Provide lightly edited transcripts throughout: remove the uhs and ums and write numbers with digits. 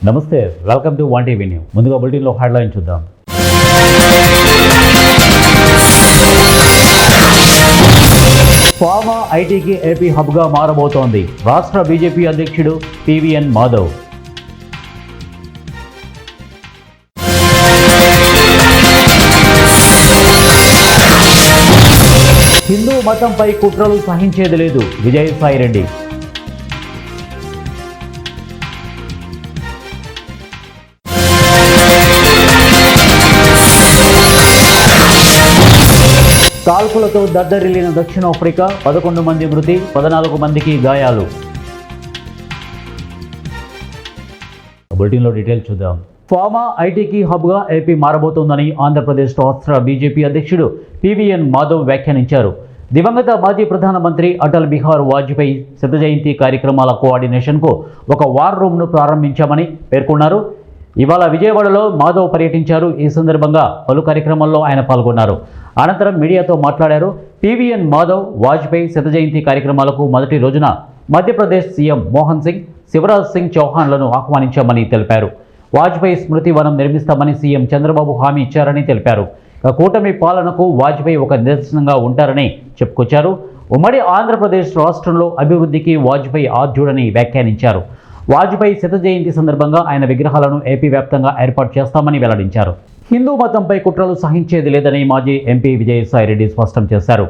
నమస్తే, welcome to one TV news. ముందుగా బులెటిన్లో హెడ్లైన్ చూద్దాం. ఫార్మా ఐటీకి ఏపీ హబ్గా మారబోతోంది. రాష్ట్ర బీజేపీ అధ్యక్షుడు పివిఎన్ మాధవ్. హిందూ మతంపై కుట్రలు సహించేది లేదు, విజయసాయిరెడ్డి. కాల్పులతో దద్దరిల్లిన దక్షిణాఫ్రికా, 11 మంది మృతి, 14 మందికి గాయాలు. బులెటిన్లో డీటెయిల్స్ చూద్దాం. ఫార్మా ఐటీకి హబ్గా ఏపీ మారబోతోందని ఆంధ్రప్రదేశ్ రాష్ట్ర బీజేపీ అధ్యక్షుడు పివిఎన్ మాధవ్ వ్యాఖ్యానించారు. దివంగత మాజీ ప్రధానమంత్రి అటల్ బిహారీ వాజ్పేయి శత జయంతి కార్యక్రమాల కోఆర్డినేషన్కు ఒక వార్ రూమ్ను ప్రారంభించామని పేర్కొన్నారు. ఇవాళ విజయవాడలో మాధవ్ పర్యటించారు. ఈ సందర్భంగా పలు కార్యక్రమాల్లో ఆయన పాల్గొన్నారు. అనంతరం మీడియాతో మాట్లాడారు. పివిఎన్ మాధవ్ వాజ్పేయి శత జయంతి కార్యక్రమాలకు మొదటి రోజున మధ్యప్రదేశ్ సీఎం మోహన్ సింగ్, శివరాజ్ సింగ్ చౌహాన్లను ఆహ్వానించామని తెలిపారు. వాజ్పేయి స్మృతి వనం నిర్మిస్తామని సీఎం చంద్రబాబు హామీ ఇచ్చారని తెలిపారు. కూటమి పాలనకు వాజ్పేయి ఒక నిదర్శనంగా ఉంటారని చెప్పుకొచ్చారు. ఉమ్మడి ఆంధ్రప్రదేశ్ రాష్ట్రంలో అభివృద్ధికి వాజ్పేయి ఆద్యుడని వ్యాఖ్యానించారు. వాజ్పేయి శత జయంతి సందర్భంగా ఆయన విగ్రహాలను ఏపీ వ్యాప్తంగా ఏర్పాటు చేస్తామని వెల్లడించారు. హిందూ మతంపై కుట్రలు సహించేది లేదని మాజీ ఎంపీ విజయసాయిరెడ్డి స్పష్టం చేశారు.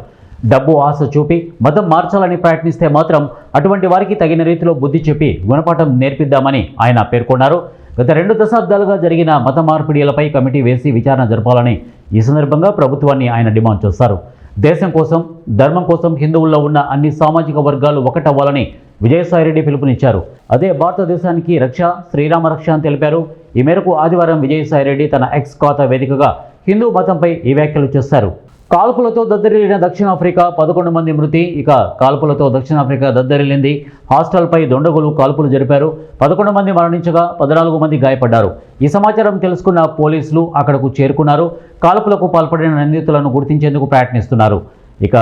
డబ్బు ఆశ చూపి మతం మార్చాలని ప్రయత్నిస్తే మాత్రం అటువంటి వారికి తగిన రీతిలో బుద్ధి చెప్పి గుణపాఠం నేర్పిద్దామని ఆయన పేర్కొన్నారు. గత 2 దశాబ్దాలుగా జరిగిన మత మార్పిడిలపై కమిటీ వేసి విచారణ జరపాలని ఈ సందర్భంగా ప్రభుత్వాన్ని ఆయన డిమాండ్ చేశారు. దేశం కోసం, ధర్మం కోసం హిందువుల్లో ఉన్న అన్ని సామాజిక వర్గాలు ఒకటవ్వాలని విజయసాయిరెడ్డి పిలుపునిచ్చారు. అదే భారతదేశానికి రక్ష, శ్రీరామ రక్ష అని తెలిపారు. ఈ మేరకు ఆదివారం విజయసాయిరెడ్డి తన ఎక్స్ ఖాతా వేదికగా హిందూ మతంపై ఈ వ్యాఖ్యలు చేశారు. కాల్పులతో దద్దరిల్లిన దక్షిణాఫ్రికా, 11 మంది మృతి. ఇక కాల్పులతో దక్షిణాఫ్రికా దద్దరిల్లింది. హాస్టల్పై దుండగులు కాల్పులు జరిపారు. 11 మంది మరణించగా 14 మంది గాయపడ్డారు. ఈ సమాచారం తెలుసుకున్న పోలీసులు అక్కడకు చేరుకున్నారు. కాల్పులకు పాల్పడిన నిందితులను గుర్తించేందుకు ప్రయత్నిస్తున్నారు. ఇక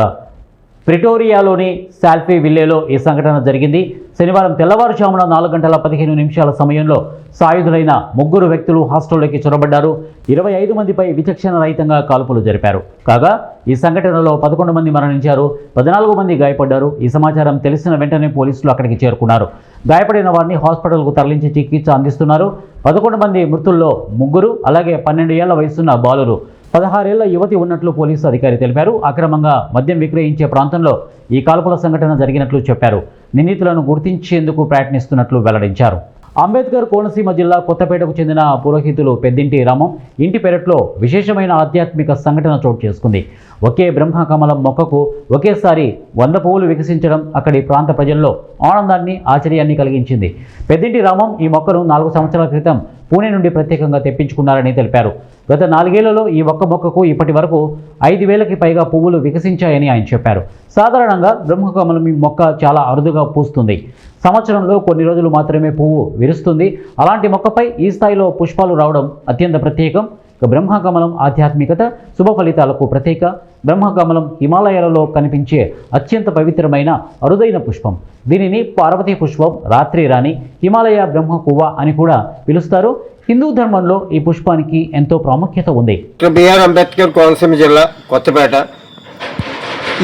ప్రిటోరియాలోని సాల్ఫీ విల్లేలో ఈ సంఘటన జరిగింది. శనివారం తెల్లవారుజామున 4:15 సమయంలో సాయుధులైన 3 వ్యక్తులు హాస్టల్లోకి చొరబడ్డారు. 25 మందిపై విచక్షణ రహితంగా కాల్పులు జరిపారు. కాగా ఈ సంఘటనలో 11 మంది మరణించారు, 14 మంది గాయపడ్డారు. ఈ సమాచారం తెలిసిన వెంటనే పోలీసులు అక్కడికి చేరుకున్నారు. గాయపడిన వారిని హాస్పిటల్కు తరలించి చికిత్స అందిస్తున్నారు. 11 మంది మృతుల్లో 3, అలాగే 12 ఏళ్ల వయసున్న బాలురు, 16 ఏళ్ల యువతి ఉన్నట్లు పోలీసు అధికారి తెలిపారు. అక్రమంగా మద్యం విక్రయించే ప్రాంతంలో ఈ కాల్పుల సంఘటన జరిగినట్లు చెప్పారు. నిందితులను గుర్తించేందుకు ప్రయత్నిస్తున్నట్లు వెల్లడించారు. అంబేద్కర్ కోనసీమ జిల్లా కొత్తపేటకు చెందిన పురోహితులు పెద్దింటి రామం ఇంటి పెరట్లో విశేషమైన ఆధ్యాత్మిక సంఘటన చోటు చేసుకుంది. ఒకే బ్రహ్మకమలం మొక్కకు ఒకేసారి 100 పువ్వులు వికసించడం అక్కడి ప్రాంత ప్రజల్లో ఆనందాన్ని, ఆశ్చర్యాన్ని కలిగించింది. పెద్దింటి రామం ఈ మొక్కను 4 సంవత్సరాల క్రితం పూణే నుండి ప్రత్యేకంగా తెప్పించుకున్నారని తెలిపారు. గత 4 ఏళ్లలో ఈ ఒక్క మొక్కకు ఇప్పటి వరకు 5,000కి పైగా పువ్వులు వికసించాయని ఆయన చెప్పారు. సాధారణంగా బ్రహ్మకమలం మొక్క చాలా అరుదుగా పూస్తుంది. సంవత్సరంలో కొన్ని రోజులు మాత్రమే పువ్వు విరుస్తుంది. అలాంటి మొక్కపై ఈ స్థాయిలో పుష్పాలు రావడం అత్యంత ప్రత్యేకం. బ్రహ్మకమలం ఆధ్యాత్మికత, శుభ ఫలితాలకు ప్రత్యేక. బ్రహ్మకమలం హిమాలయాలలో కనిపించే అత్యంత పవిత్రమైన అరుదైన పుష్పం. దీనిని పార్వతీ పుష్పం, రాత్రి రాణి, హిమాలయ బ్రహ్మకువ్వ అని కూడా పిలుస్తారు. హిందూ ధర్మంలో ఈ పుష్పానికి ఎంతో ప్రాముఖ్యత ఉంది. బిఆర్ అంబేద్కర్ కోనసీమ జిల్లా కొత్తపేట.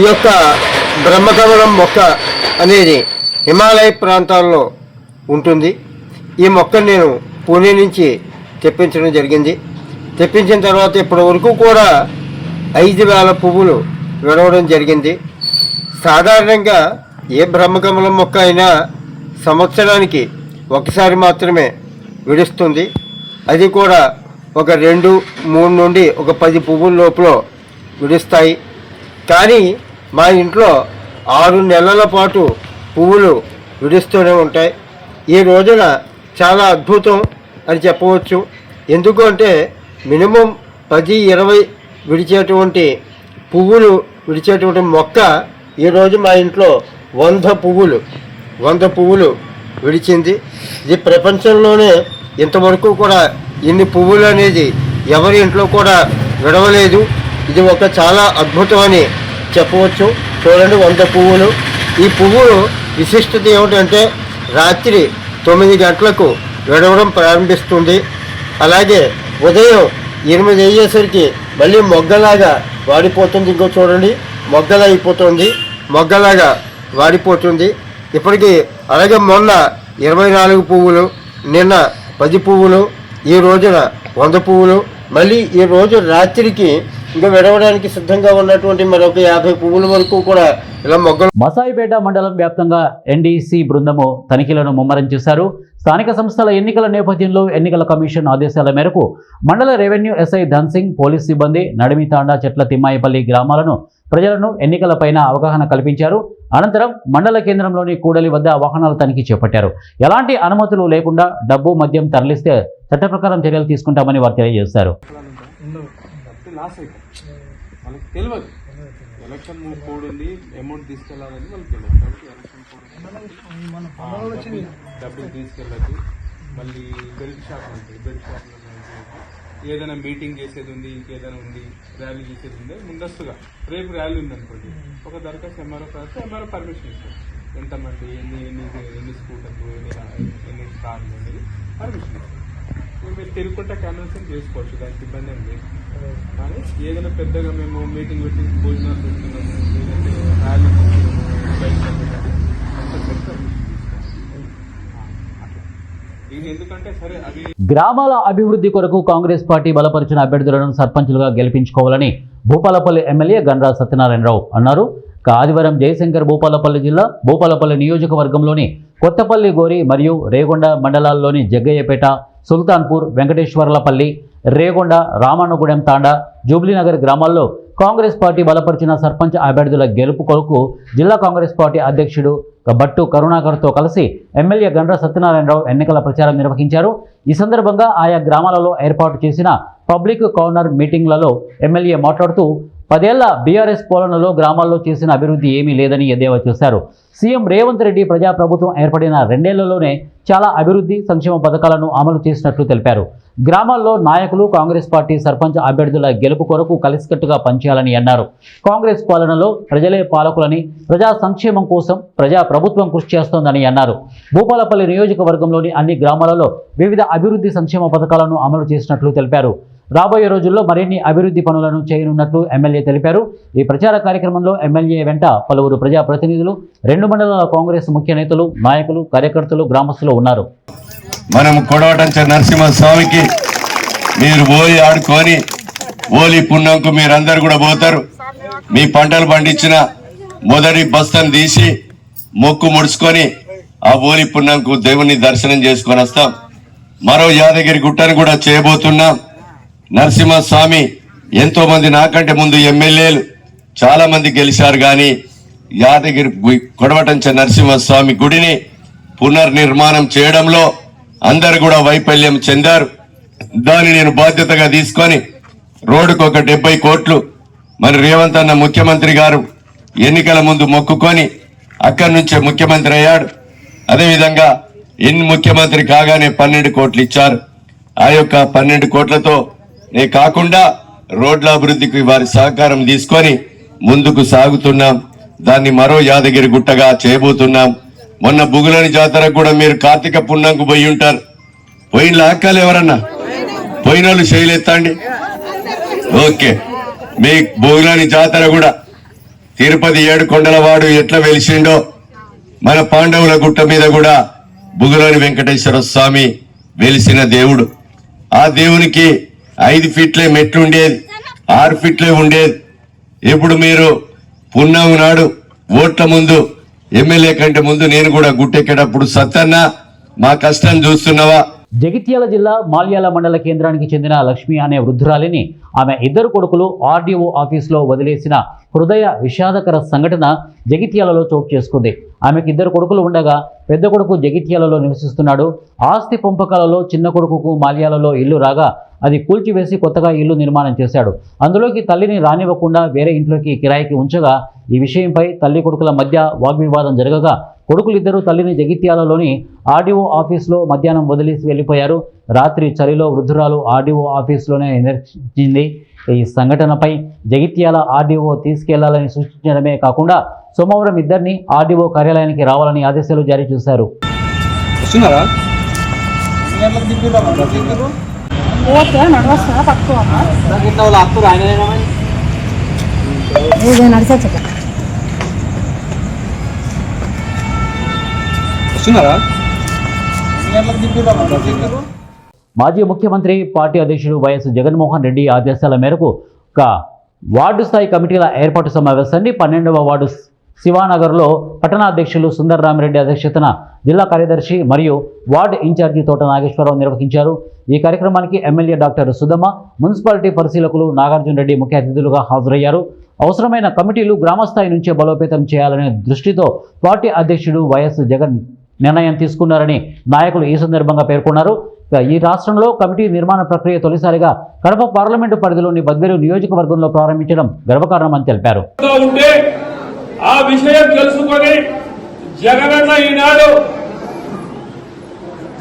ఈ యొక్క బ్రహ్మకమలం మొక్క అనేది హిమాలయ ప్రాంతాల్లో ఉంటుంది. ఈ మొక్కను నేను పూణే నుంచి తెప్పించడం జరిగింది. తెప్పించిన తర్వాత ఇప్పటి వరకు కూడా 5,000 పువ్వులు విడవడం జరిగింది. సాధారణంగా ఏ బ్రహ్మకమలం మొక్క అయినా సంవత్సరానికి ఒకసారి మాత్రమే విడుస్తుంది. అది కూడా ఒక 2-3 నుండి ఒక 10 పువ్వుల లోపల విడుస్తాయి. కానీ మా ఇంట్లో 6 నెలల పాటు పువ్వులు విడుస్తూనే ఉంటాయి. ఈ రోజున చాలా అద్భుతం అని చెప్పవచ్చు. ఎందుకంటే మినిమం 10-20 విడిచేటువంటి పువ్వులు విడిచేటువంటి మొక్క ఈరోజు మా ఇంట్లో 100 పువ్వులు విడిచింది. ఇది ప్రపంచంలోనే ఇంతవరకు కూడా ఇన్ని పువ్వులు అనేది ఎవరి ఇంట్లో కూడా విడవలేదు. ఇది ఒక చాలా అద్భుతం అని చెప్పవచ్చు. చూడండి, 100 పువ్వులు. ఈ పువ్వులు విశిష్టత ఏమిటంటే రాత్రి 9 గంటలకు విడవడం ప్రారంభిస్తుంది. అలాగే ఉదయం 8 అయ్యేసరికి మళ్ళీ మొగ్గలాగా వాడిపోతుంది. ఇంకో చూడండి, మొగ్గలా అయిపోతుంది, మొగ్గలాగా వాడిపోతుంది ఇప్పటికీ. అలాగే మొన్న 24 పువ్వులు, నిన్న 10 పువ్వులు, ఈ రోజున 100 పువ్వులు, మళ్ళీ ఈ రోజు రాత్రికి ఇంకా విడవడానికి సిద్ధంగా ఉన్నటువంటి మరొక 50 పువ్వుల వరకు కూడా ఇలా మొగ్గలు. మసాయిపేట మండలం వ్యాప్తంగా ఎన్డీసీ బృందము తనిఖీలను ముమ్మరం చేశారు. స్థానిక సంస్థల ఎన్నికల నేపథ్యంలో ఎన్నికల కమిషన్ ఆదేశాల మేరకు మండల రెవెన్యూ ఎస్ఐ ధన్సింగ్, పోలీస్ సిబ్బంది నడిమితాండా, చెట్ల తిమ్మాయిపల్లి గ్రామాలను ప్రజలను ఎన్నికలపైన అవగాహన కల్పించారు. అనంతరం మండల కేంద్రంలోని కూడలి వద్ద వాహనాల తనిఖీ చేపట్టారు. ఎలాంటి అనుమతులు లేకుండా డబ్బు, మద్యం తరలిస్తే చట్ట ప్రకారం చర్యలు తీసుకుంటామని వారు తెలియజేశారు. వాళ్ళకి తెలియదు ఎలక్షన్ కోడ్ ఉంది, అమౌంట్ తీసుకెళ్ళాలని వాళ్ళకి తెలియదు. కాబట్టి ఎలక్షన్ కోడ్ డబ్బులు తీసుకెళ్ళచ్చు. మళ్ళీ బెల్ట్ షాప్ ఉంటుంది, బెల్ట్ షాప్లో ఏదైనా మీటింగ్ చేసేది ఉంది, ఇంకేదైనా ఉంది, ర్యాలీ చేసేది ఉంది, ముందస్తుగా రేపు ర్యాలీ ఉందనుకోండి, ఒక దరఖాస్తు ఎంఆర్ఓ రాస్తే ఎంఆర్ఓ పర్మిషన్ ఇస్తారు. ఎంతమంది, ఎన్ని స్కూటర్లు, ఎన్ని కార్లు అనేది పర్మిషన్ ఇస్తారు. మీరు తిరుగుకుంటే క్యాన్వసింగ్ చేసుకోవచ్చు, దానికి ఇబ్బంది ఏం లేదు. కానీ ఏదైనా పెద్దగా మేము మీటింగ్ పెట్టి భోజనాలు పెడుతున్నాము, లేదంటే ర్యాలీ ఇది ఎందుకంటే సరే అవి గ్రామాల అభివృద్ధి కొరకు కాంగ్రెస్ పార్టీ బలపరిచిన అభ్యర్థులను సర్పంచులుగా గెలిపించుకోవాలని భూపాలపల్లి ఎమ్మెల్యే గండ్రా సత్యనారాయణరావు అన్నారు. ఆదివారం జయశంకర్ భూపాలపల్లి జిల్లా భూపాలపల్లి నియోజకవర్గంలోని కొత్తపల్లి, గోరి మరియు రేగొండ మండలాల్లోని జగ్గయ్యపేట, సుల్తాన్పూర్, వెంకటేశ్వర్లపల్లి, రేగొండ, రామన్నగూడెం తాండా, జూబ్లీనగర్ గ్రామాల్లో కాంగ్రెస్ పార్టీ బలపరిచిన సర్పంచ్ అభ్యర్థుల గెలుపు కొరకు జిల్లా కాంగ్రెస్ పార్టీ అధ్యక్షుడు బట్టు కరుణాకర్తో కలిసి ఎమ్మెల్యే గండ్రా సత్యనారాయణరావు ఎన్నికల ప్రచారం నిర్వహించారు. ఈ సందర్భంగా ఆయా గ్రామాలలో ఏర్పాటు చేసిన పబ్లిక్ కార్నర్ మీటింగ్లలో ఎమ్మెల్యే మాట్లాడుతూ 10 ఏళ్ల బీఆర్ఎస్ పాలనలో గ్రామాల్లో చేసిన అభివృద్ధి ఏమీ లేదని ఎద్దేవా చేశారు. సీఎం రేవంత్ రెడ్డి ప్రజాప్రభుత్వం ఏర్పడిన 2 ఏళ్లలోనే చాలా అభివృద్ధి, సంక్షేమ పథకాలను అమలు చేసినట్లు తెలిపారు. గ్రామాల్లో నాయకులు కాంగ్రెస్ పార్టీ సర్పంచ్ అభ్యర్థుల గెలుపు కొరకు కలిసికట్టుగా పనిచేయాలని అన్నారు. కాంగ్రెస్ పాలనలో ప్రజలే పాలకులని, ప్రజా సంక్షేమం కోసం ప్రజా ప్రభుత్వం కృషి చేస్తోందని అన్నారు. భూపాలపల్లి నియోజకవర్గంలోని అన్ని గ్రామాలలో వివిధ అభివృద్ధి సంక్షేమ పథకాలను అమలు చేసినట్లు తెలిపారు. రాబోయే రోజుల్లో మరిన్ని అభివృద్ధి పనులను చేయనున్నట్లు ఎమ్మెల్యే తెలిపారు. ఈ ప్రచార కార్యక్రమంలో ఎమ్మెల్యే వెంట పలువురు ప్రజాప్రతినిధులు, 2 మండలాల కాంగ్రెస్ ముఖ్య నేతలు, నాయకులు, కార్యకర్తలు, గ్రామస్తులు ఉన్నారు. మనం కొడవటంచ నరసింహస్వామికి మీరు పోయి ఆడుకొని ఓలి పుణ్యంకు మీరందరూ కూడా పోతారు. మీ పంటలు పండించిన మొదటి బస్తాను తీసి మొక్కు ముడుచుకొని ఆ ఓలి పుణ్యంకు దేవుని దర్శనం చేసుకొని వస్తాం. మరో యాదగిరి గుట్టను కూడా చేయబోతున్నాం. నరసింహస్వామి ఎంతో మంది నాకంటే ముందు ఎమ్మెల్యేలు చాలా మంది గెలిచారు, కానీ యాదగిరి కొడవటంచ నరసింహస్వామి గుడిని పునర్నిర్మాణం చేయడంలో అందరు కూడా వైఫల్యం చెందారు. దాన్ని నేను బాధ్యతగా తీసుకొని రోడ్డుకు ఒక 70 కోట్లు మరి రేవంత్ అన్న ముఖ్యమంత్రి గారు ఎన్నికల ముందు మొక్కుకొని అక్కడి నుంచే ముఖ్యమంత్రి అయ్యాడు. అదేవిధంగా ముఖ్యమంత్రి కాగానే 12 కోట్లు ఇచ్చారు. ఆ యొక్క 12 కోట్లతో కాకుండా రోడ్ల అభివృద్ధికి వారి సహకారం తీసుకొని ముందుకు సాగుతున్నాం. దాన్ని మరో యాదగిరి గుట్టగా చేయబోతున్నాం. మొన్న బుగులని జాతరకు కూడా మీరు కార్తీక పుణ్యంకు పోయి ఉంటారు. పోయిన లాక్కాలు ఎవరన్నా పోయిన వాళ్ళు చేయలేత్తండి. ఓకే, మీ బుగులని జాతర కూడా తిరుపతి 7 కొండల వాడు ఎట్లా వెలిసిండో మన పాండవుల గుట్ట మీద కూడా బుగులని వెంకటేశ్వర స్వామి వెలిసిన దేవుడు. ఆ దేవునికి 5 ఫీట్లే మెట్లు ఉండేది, 6 ఫీట్లే ఉండేది. ఇప్పుడు మీరు పున్నము నాడు ఓట్ల ముందు ఎమ్మెల్యే కంటే ముందు నేను కూడా గుట్టెక్కేటప్పుడు సత్తన్న మా కష్టం చూస్తున్నావా? జగిత్యాల జిల్లా మాల్యాల మండల కేంద్రానికి చెందిన లక్ష్మి అనే వృద్ధురాలిని ఆమె 2 కొడుకులు ఆర్డీఓ ఆఫీసులో వదిలేసిన హృదయ విషాదకర సంఘటన జగిత్యాలలో చోటు చేసుకుంది. ఆమెకు 2 కొడుకులు ఉండగా పెద్ద కొడుకు జగిత్యాలలో నివసిస్తున్నాడు. ఆస్తి పంపకాలలో చిన్న కొడుకుకు మాల్యాలలో ఇల్లు రాగా అది కూల్చివేసి కొత్తగా ఇల్లు నిర్మాణం చేశాడు. అందులోకి తల్లిని రానివ్వకుండా వేరే ఇంట్లోకి కిరాయికి ఉంచగా ఈ విషయంపై తల్లి కొడుకుల మధ్య వాగ్వివాదం జరగగా కొడుకులిద్దరూ తల్లిని జగిత్యాలలోని ఆర్డీఓ ఆఫీసులో మధ్యాహ్నం వదిలేసి వెళ్ళిపోయారు. రాత్రి చలిలో వృద్ధురాలు ఆర్డీఓ ఆఫీసులోనే నిర్చింది. ఈ సంఘటనపై జగిత్యాల ఆర్డీఓ తీసుకెళ్లాలని సూచించడమే కాకుండా సోమవారం ఇద్దరిని ఆర్డీఓ కార్యాలయానికి రావాలని ఆదేశాలు జారీ చేశారు. ఓకే నడవస్తా పట్టుకో నడిచా మాజీ ముఖ్యమంత్రి పార్టీ అధ్యక్షుడు వైఎస్ జగన్మోహన్ రెడ్డి ఆదేశాల మేరకు ఒక వార్డు స్థాయి కమిటీల ఏర్పాటు సమావేశాన్ని 12వ వార్డు శివానగర్లో పట్టణాధ్యక్షులు సుందర్ రామిరెడ్డి అధ్యక్షతన జిల్లా కార్యదర్శి మరియు వార్డు ఇన్ఛార్జి తోట నాగేశ్వరరావు నిర్వహించారు. ఈ కార్యక్రమానికి ఎమ్మెల్యే డాక్టర్ సుధమ్మ, మున్సిపాలిటీ పరిశీలకులు నాగార్జున రెడ్డి ముఖ్య అతిథులుగా హాజరయ్యారు. అవసరమైన కమిటీలు గ్రామస్థాయి నుంచే బలోపేతం చేయాలనే దృష్టితో పార్టీ అధ్యక్షుడు వైఎస్ జగన్ నిర్ణయం తీసుకున్నారని నాయకులు ఈ సందర్భంగా పేర్కొన్నారు. ఈ రాష్ట్రంలో కమిటీ నిర్మాణ ప్రక్రియ తొలిసారిగా కడప పార్లమెంటు పరిధిలోని బద్వేలు నియోజకవర్గంలో ప్రారంభించడం గర్వకారణమని తెలిపారు. ఆ విషయం తెలుసుకొని జగనన్న ఈనాడు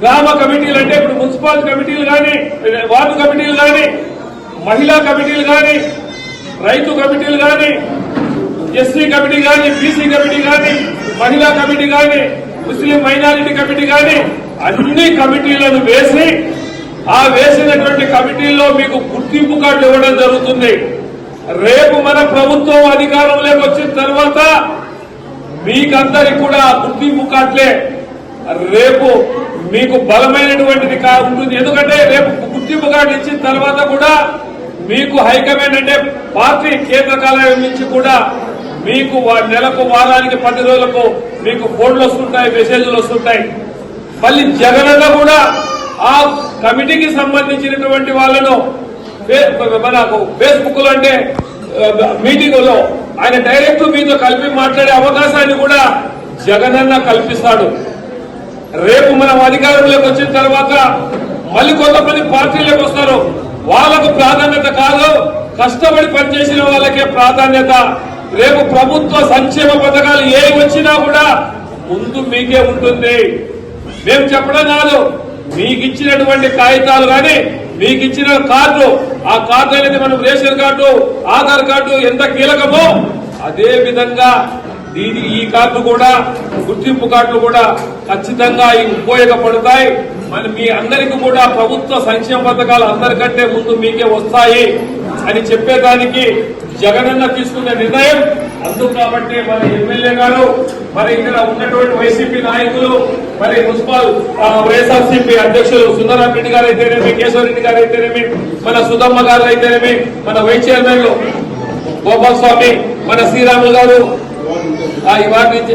గ్రామ కమిటీలు అంటే ఇప్పుడు మున్సిపల్ కమిటీలు కానీ, వార్డు కమిటీలు కానీ, మహిళా కమిటీలు కానీ, రైతు కమిటీలు కానీ, ఎస్సీ కమిటీ కానీ, బీసీ కమిటీ కానీ, మహిళా కమిటీ కానీ, ముస్లిం మైనారిటీ కమిటీ కానీ అన్ని కమిటీలను వేసి ఆ వేసినటువంటి కమిటీల్లో మీకు గుర్తింపు కార్డులు ఇవ్వడం జరుగుతుంది. రేపు మన ప్రభుత్వం అధికారంలోకి వచ్చిన తర్వాత మీకందరికి కూడా గుర్తింపు కార్డులే రేపు మీకు బలమైనటువంటిది ఉంటుంది. ఎందుకంటే రేపు గుర్తింపు కార్డు ఇచ్చిన తర్వాత కూడా మీకు హైకమాండ్ అంటే పార్టీ కేంద్ర కార్యాలయం నుంచి కూడా మీకు నెలకు, వారానికి, 10 రోజులకు మీకు ఫోన్లు వస్తుంటాయి, మెసేజ్లు వస్తుంటాయి. మళ్ళీ జగనన్న కూడా ఆ కమిటీకి సంబంధించినటువంటి వాళ్ళను మనకు ఫేస్బుక్ లో అంటే మీటింగ్ లో ఆయన డైరెక్ట్ మీతో కలిపి మాట్లాడే అవకాశాన్ని కూడా జగనన్న కల్పిస్తాడు. రేపు మనం అధికారంలోకి వచ్చిన తర్వాత మళ్ళీ కొంతమంది పార్టీలోకి వస్తారు. వాళ్ళకు ప్రాధాన్యత కాదు, కష్టపడి పనిచేసిన వాళ్ళకే ప్రాధాన్యత. రేపు ప్రభుత్వ సంక్షేమ పథకాలు ఏ వచ్చినా కూడా ముందు మీకే ఉంటుంది. మేము చెప్పడం కాదు, మీకు ఇచ్చినటువంటి కాగితాలు కానీ, మీకు ఇచ్చిన కార్డు, ఆ కార్డు అనేది మనం రేషన్ కార్డు, ఆధార్ కార్డు ఎంత కీలకమో అదే విధంగా ఈ కార్డు కూడా, గుర్తింపు కార్డులు కూడా ఖచ్చితంగా ఉపయోగపడతాయి. మరి మీ అందరికీ కూడా ప్రభుత్వ సంక్షేమ పథకాలు అందరికంటే ముందు మీకే వస్తాయి అని చెప్పేదానికి జగనన్న తీసుకున్న నిర్ణయం. అందుకు కాబట్టి మన ఎమ్మెల్యే గారు, మరి ఇక్కడ ఉన్నటువంటి వైసీపీ నాయకులు, మరి మున్సిపల్ వైఎస్ఆర్సీపీ అధ్యక్షులు సుందరరామిరెడ్డి గారు అయితేనేమి, కేశవరెడ్డి గారు అయితేనేమి, మన సుధమ్మ గారు అయితేనేమి, మన వైస్ చైర్మన్లు గోపాల్ స్వామి, మన శ్రీరాములు గారు, ఈ వారి నుంచి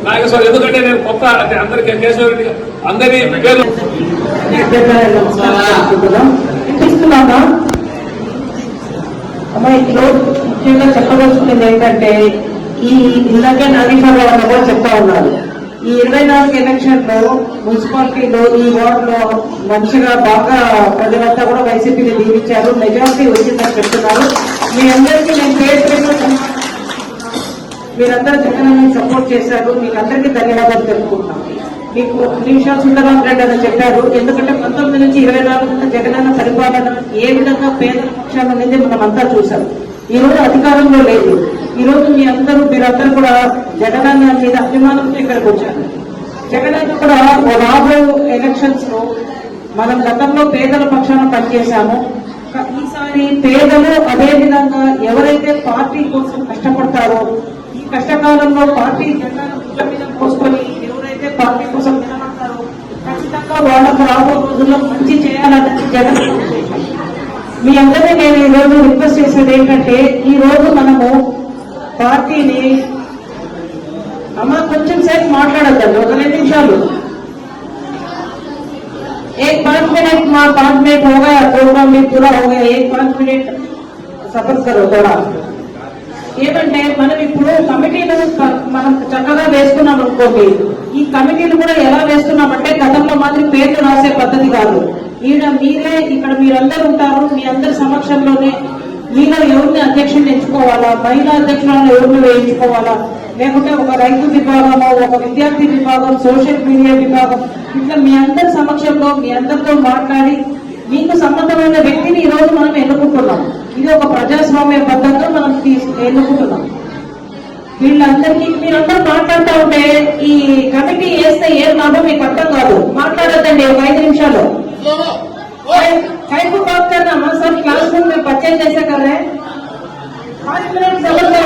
నాగేశ్వర, ఎందుకంటే నేను కొత్త అంటే అందరికీ కేశవరెడ్డి అందరి పేరు అమ్మ ఈరోజు ముఖ్యంగా చెప్పవలసింది ఏంటంటే, ఈ ఇందాకే నాగేశ్వరరావు అన్న కూడా చెప్తా ఉన్నారు, ఈ 24 ఎలక్షన్ లో మున్సిపాలిటీలో ఈ వార్డులో మంచిగా బాగా ప్రజలంతా కూడా వైసీపీని దీవించారు, మెజారిటీ వచ్చిందని చెప్తున్నారు. మీ అందరికీ నేను పేరు మీరందరూ జగనన్న సపోర్ట్ చేశారు. మీకు అందరికీ ధన్యవాదాలు తెలుపుకుంటున్నాం. మీకు నిమిషాలు సుందరరామిరెడ్డి అని చెప్పారు. ఎందుకంటే 19 నుంచి 24 జగనన్న పరిపాలన ఏ విధంగా పేదల పక్షాన అనేది మనమంతా చూసాం. ఈ రోజు అధికారంలో లేదు. ఈ రోజు మీరందరూ కూడా జగనన్న మీద అభిమానంతో ఇక్కడికి వచ్చారు. జగనన్న కూడా రాబోయే ఎలక్షన్స్ లో మనం గతంలో పేదల పక్షాన పనిచేశాము. ఈసారి పేదలు అదే విధంగా ఎవరైతే పార్టీ కోసం కష్టపడతారో, ఈ కష్టకాలంలో పార్టీ జెండా మీద పోసుకొని ఎవరైతే పార్టీ కోసం నిలబడతారో ఖచ్చితంగా వాళ్ళకు రాబో రోజుల్లో మంచి చేయాలన్నది జగన్. మీ అందరినీ నేను ఈ రోజు రిక్వెస్ట్ చేసేది ఏంటంటే, ఈ రోజు మనము పార్టీని అమ్మ కొంచెం సేపు మాట్లాడద్దండి, ఒక 2 నిమిషాలు. 5 मिनट 5 मिनट हो गया, प्रोग्राम भी पूरा हो गया, 5 मिनट सफर करो थोड़ा. ఏమంటే మనం ఇప్పుడు కమిటీలు మనం చక్కగా వేసుకున్నాం అనుకోండి. ఈ కమిటీలు కూడా ఎలా వేస్తున్నామంటే గతంలో మాత్రం పేర్లు రాసే పద్ధతి కాదు. ఇక్కడ మీరందరూ ఉంటారు. మీ అందరి సమక్షంలోనే మీలో ఎవరిని అధ్యక్షుని ఎంచుకోవాలా, మహిళా అధ్యక్షులను ఎవరిని వేయించుకోవాలా, లేకుంటే ఒక రైతు విభాగము, ఒక విద్యార్థి విభాగం, సోషల్ మీడియా విభాగం, ఇట్లా మీ అందరి సమక్షంలో మీ అందరితో మాట్లాడి మీకు సంబంధమైన వ్యక్తిని ఈ రోజు మనం ఎన్నుకుంటున్నాం. ఇది ఒక ప్రజాస్వామ్య పద్ధతిలో మనం ఎన్నుకుంటున్నాం. వీళ్ళందరికీ మీరందరూ మాట్లాడుతూ ఉంటే ఈ కమిటీ వేస్తే ఏం లాభం మీకు అర్థం కాదు. కాదు, మాట్లాడొద్దండి ఒక 5 నిమిషాలు. 5 को बात करना हम सब क्लासरूम में बच्चे जैसे कर रहे हैं. 5 मिनट जबर दो.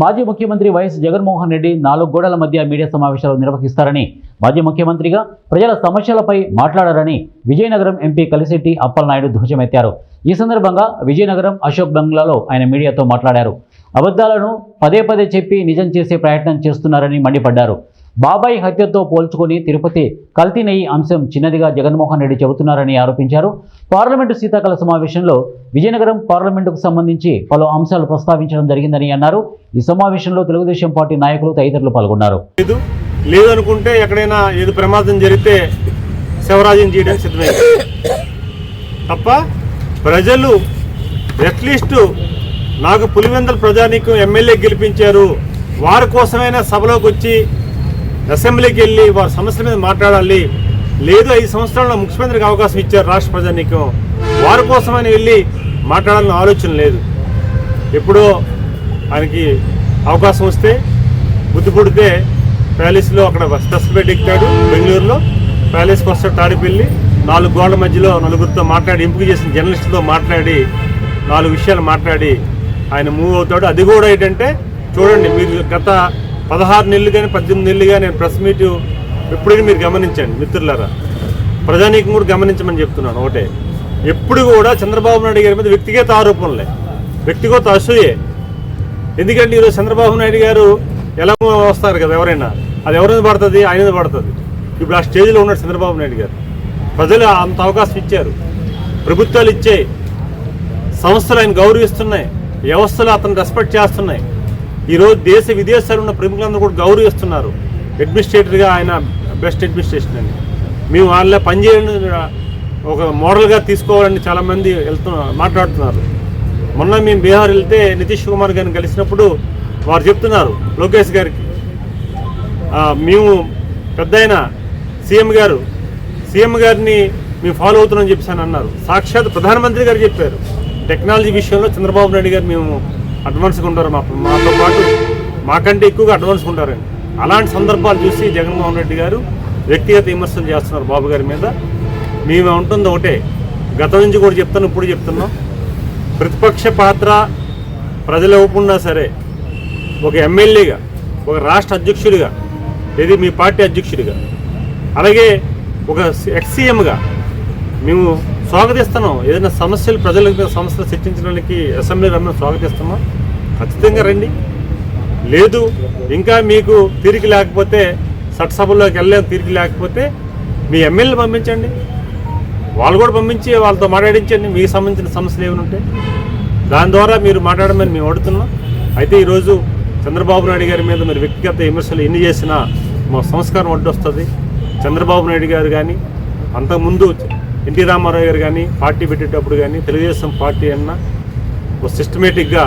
మాజీ ముఖ్యమంత్రి వైఎస్ జగన్మోహన్ రెడ్డి 4 గోడల మధ్య మీడియా సమావేశాలు నిర్వహిస్తారని, మాజీ ముఖ్యమంత్రిగా ప్రజల సమస్యలపై మాట్లాడారని విజయనగరం ఎంపీ కలిశెట్టి అప్పలనాయుడు ధ్వజమెత్తారు. ఈ సందర్భంగా విజయనగరం అశోక్ బంగ్లాలో ఆయన మీడియాతో మాట్లాడారు. అబద్ధాలను పదే పదే చెప్పి నిజం చేసే ప్రయత్నం చేస్తున్నారని మండిపడ్డారు. బాబాయ్ హత్యతో పోల్చుకొని తిరుపతి కల్తీ నెయ్యి అంశం చిన్నదిగా జగన్మోహన్ రెడ్డి చెబుతున్నారని ఆరోపించారు. పార్లమెంటు శీతాకాల సమావేశంలో విజయనగరం పార్లమెంటుకు సంబంధించి పలు అంశాలు ప్రస్తావించడం జరిగిందని అన్నారు. ఈ సమావేశంలో తెలుగుదేశం పార్టీ నాయకులు తదితరులు పాల్గొన్నారు. లేదనుకుంటే ఎక్కడైనా ఏదో ప్రమాదం జరిగితే శవరాజ్యం చేయడానికి సిద్ధమైంది తప్ప ప్రజలు అట్లీస్ట్ నాకు పులివెందుల ప్రజానీకం ఎమ్మెల్యే గెలిపించారు, వారి కోసమైనా సభలోకి వచ్చి అసెంబ్లీకి వెళ్ళి వారి సమస్యల మీద మాట్లాడాలి, లేదు 5 సంవత్సరాల్లో ముఖ్యమంత్రికి అవకాశం ఇచ్చారు రాష్ట్ర ప్రజానీకం, వారి కోసమైనా వెళ్ళి మాట్లాడాలని ఆలోచన లేదు. ఎప్పుడో ఆయనకి అవకాశం వస్తే బుద్ధి పుడితే ప్యాలెస్లో అక్కడ స్పెషల్ బెడ్ ఎక్కుతాడు, బెంగళూరులో ప్యాలెస్కి వస్తాడు, తాడిపల్లి 4 గోడల మధ్యలో నలుగురితో మాట్లాడి, ఎంపిక చేసిన జర్నలిస్టులతో మాట్లాడి 4 విషయాలు మాట్లాడి ఆయన మూవ్ అవుతాడు. అది కూడా ఏంటంటే చూడండి, మీరు గత 16 నెలలు కానీ 18 నెలలు కానీ నేను ప్రెస్ మీట్ ఎప్పుడైనా మీరు గమనించండి మిత్రులారా, ప్రజానీకం కూడా గమనించమని చెప్తున్నాను. ఒకటే, ఎప్పుడు కూడా చంద్రబాబు నాయుడు గారి మీద వ్యక్తిగత ఆరోపణలే, వ్యక్తిగత అసూయే. ఎందుకంటే ఈరోజు చంద్రబాబు నాయుడు గారు ఎలా వస్తారు కదా, ఎవరైనా అది ఎవరి మీద పడుతుంది, ఆయన మీద పడుతుంది. ఇప్పుడు ఆ స్టేజ్లో ఉన్నాడు చంద్రబాబు నాయుడు గారు. ప్రజలు అంత అవకాశం ఇచ్చారు, ప్రభుత్వాలు ఇచ్చాయి, సంస్థలు ఆయన గౌరవిస్తున్నాయి, వ్యవస్థలు అతను రెస్పెక్ట్ చేస్తున్నాయి. ఈరోజు దేశ విదేశాలు ఉన్న ప్రముఖులందరూ కూడా గౌరవిస్తున్నారు. అడ్మినిస్ట్రేటర్గా ఆయన బెస్ట్ అడ్మినిస్ట్రేషన్ అని మేము వాళ్ళ పనిచేయడం ఒక మోడల్గా తీసుకోవాలని చాలామంది మాట్లాడుతున్నారు. మొన్న మేము బీహార్ వెళ్తే నితీష్ కుమార్ గారిని కలిసినప్పుడు వారు చెప్తున్నారు లోకేష్ గారికి, మేము పెద్ద అయిన సీఎం గారిని మేము ఫాలో అవుతున్నామని చెప్పేసి అన్నారు. సాక్షాత్ ప్రధానమంత్రి గారు చెప్పారు, టెక్నాలజీ విషయంలో చంద్రబాబు నాయుడు గారు మేము అడ్వాన్స్గా ఉంటారు, మాతో పాటు మాకంటే ఎక్కువగా అడ్వాన్స్గా ఉంటారని. అలాంటి సందర్భాలు చూసి జగన్మోహన్ రెడ్డి గారు వ్యక్తిగత విమర్శలు చేస్తున్నారు బాబు గారి మీద. మేము ఉంటుంది ఒకటే, గతం నుంచి కూడా చెప్తాను, ఇప్పుడు చెప్తున్నాం, ప్రతిపక్ష పాత్ర ప్రజలు ఇవ్వకుండా సరే ఒక ఎమ్మెల్యేగా, ఒక రాష్ట్ర అధ్యక్షుడిగా, ఇది మీ పార్టీ అధ్యక్షుడిగా, అలాగే ఒక ఎక్స్సీఎంగా మేము స్వాగతిస్తున్నాం. ఏదైనా సమస్యలు ప్రజలకు సమస్యలు చర్చించడానికి అసెంబ్లీ రమ్మని స్వాగతిస్తున్నాం. ఖచ్చితంగా రండి. లేదు ఇంకా మీకు తీరిక లేకపోతే, చట్టసభల్లోకి వెళ్ళలేని తీరిక లేకపోతే మీ ఎమ్మెల్యేలు పంపించండి, వాళ్ళు కూడా పంపించి వాళ్ళతో మాట్లాడించండి. మీకు సంబంధించిన సమస్యలు ఏమైనా ఉంటే దాని ద్వారా మీరు మాట్లాడమని మేము అడుగుతున్నాం. అయితే ఈరోజు చంద్రబాబు నాయుడు గారి మీద మీరు వ్యక్తిగత విమర్శలు ఎన్ని చేసినా మా సంస్కారం అడ్డొస్తుంది. చంద్రబాబు నాయుడు గారు కానీ, అంతకుముందు ఎన్టీ రామారావు గారు కానీ పార్టీ పెట్టేటప్పుడు కానీ తెలుగుదేశం పార్టీ అన్న ఒక సిస్టమేటిక్గా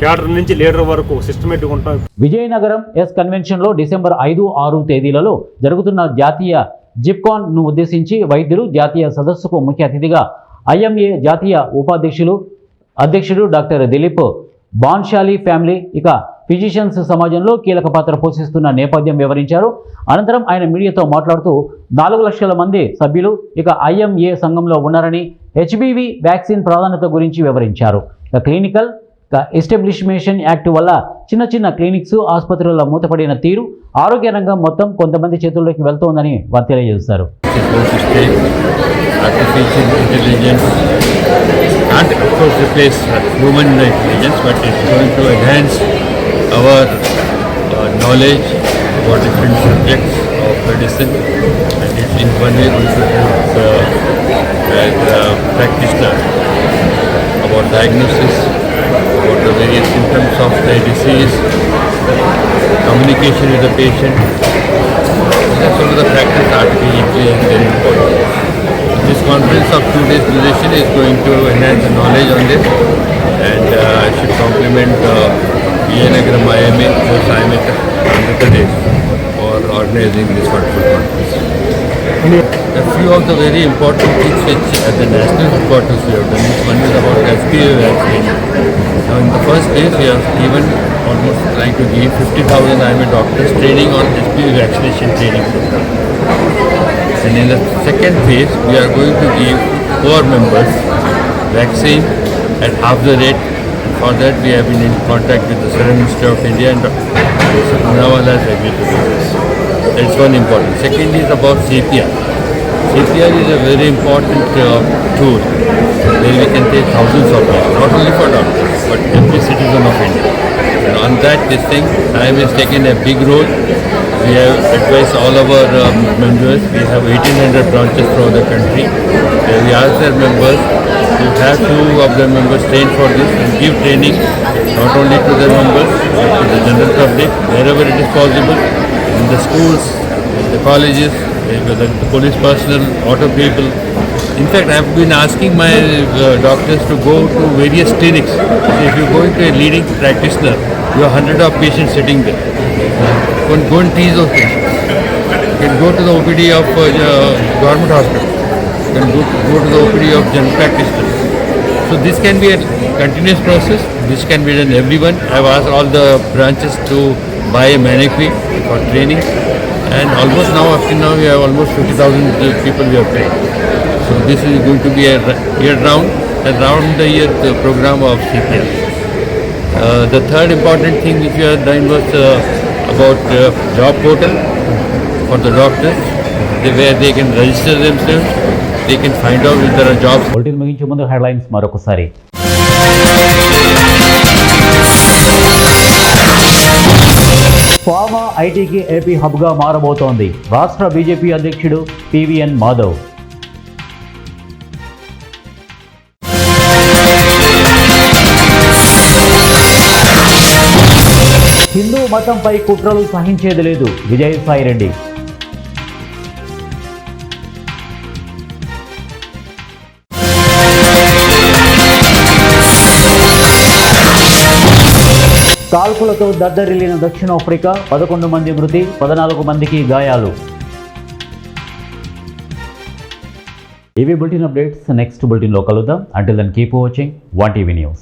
క్యాడర్ నుంచి లీడర్ వరకు సిస్టమేటిక్ ఉంటాం. విజయనగరం ఎస్ కన్వెన్షన్లో డిసెంబర్ 5, 6 తేదీలలో జరుగుతున్న జాతీయ జిప్కాన్ను ఉద్దేశించి వైద్యులు జాతీయ సదస్సుకు ముఖ్య అతిథిగా ఐఎంఏ జాతీయ అధ్యక్షుడు డాక్టర్ దిలీప్ బాన్షాలి ఫ్యామిలీ ఇక ఫిజిషియన్స్ సమాజంలో కీలక పాత్ర పోషిస్తున్న నేపథ్యం వివరించారు. అనంతరం ఆయన మీడియాతో మాట్లాడుతూ 4 లక్షల మంది సభ్యులు ఇక ఐఎంఏ సంఘంలో ఉన్నారని, హెచ్బివి వ్యాక్సిన్ ప్రాధాన్యత గురించి వివరించారు. ఇక క్లినికల్ ఎస్టాబ్లిష్మెంట్ యాక్ట్ వల్ల చిన్న క్లినిక్స్, ఆసుపత్రుల మూతపడిన తీరు, ఆరోగ్య రంగం మొత్తం కొంతమంది చేతుల్లోకి వెళ్తోందని వారు తెలియజేశారు. Artificial intelligence can't of course replace human intelligence, but it's going to enhance our knowledge about different subjects of medicine, and it's in one way going to help as a practitioner about diagnosis, about the various symptoms of the disease, communication with the patient. That's one of the factors artificial intelligence is very important. This conference of 2 days duration is going to enhance the knowledge on this, and should complement Vijayanagaram IMA, IMA Andhra Pradesh for organizing this wonderful conference. A few of the very important things which at the national headquarters we have done is, one is about FPV vaccine. Now in the first phase we are even almost trying to give 50,000 IMA doctors training on HPV vaccination training program. And in the second phase we are going to give poor members vaccine at half the rate. For that we have been in contact with the Serum Institute of India and Dr. Poonawala has agreed to do this. That's one important. Second is about CPR. CPR is a very important tool where we can take thousands of lives, not only for doctors, but every citizen of India. And on that, this thing, IM has taken a big role. We have advised all our members. We have 1,800 branches throughout the country. Where we ask their members to have few of their members trained for this and give training not only to their members, but to the general public, wherever it is possible, in the schools, the colleges, the police personnel, auto people. In fact, I have been asking my doctors to go to various clinics. So if you go into a leading practitioner, you have hundreds of patients sitting there. Go and tease those patients. You can go to the OPD of government hospital. You can go to the OPD of general practitioners. So this can be a continuous process. This can be done everyone. I have asked all the branches to buy a mannequin for training. And almost now, up to now, we have almost 50,000 people we have trained. So this is going to be a round-the-year program of CPR. The third important thing which we have done was about job portal for the doctors, where they can register themselves, they can find out if there are jobs. Bulletin ముగించే ముందు headlines మరొకసారి. Pharma ఐటీకి AP హబ్గా మారబోతోంది రాష్ట్ర BJP అధ్యక్షుడు PVN Madhav. Hindu మతంపై కుట్రలు సహించేది లేదు విజయసాయిరెడ్డి. కాల్పులతో దద్దరిల్లిన దక్షిణాఫ్రికా 11 మంది మృతి 14 మందికి గాయాలు. ఇవి బులెటిన్ అప్డేట్స్. నెక్స్ట్ బులెటిన్లో కలుద్దాం. Until then keep watching 1TV news.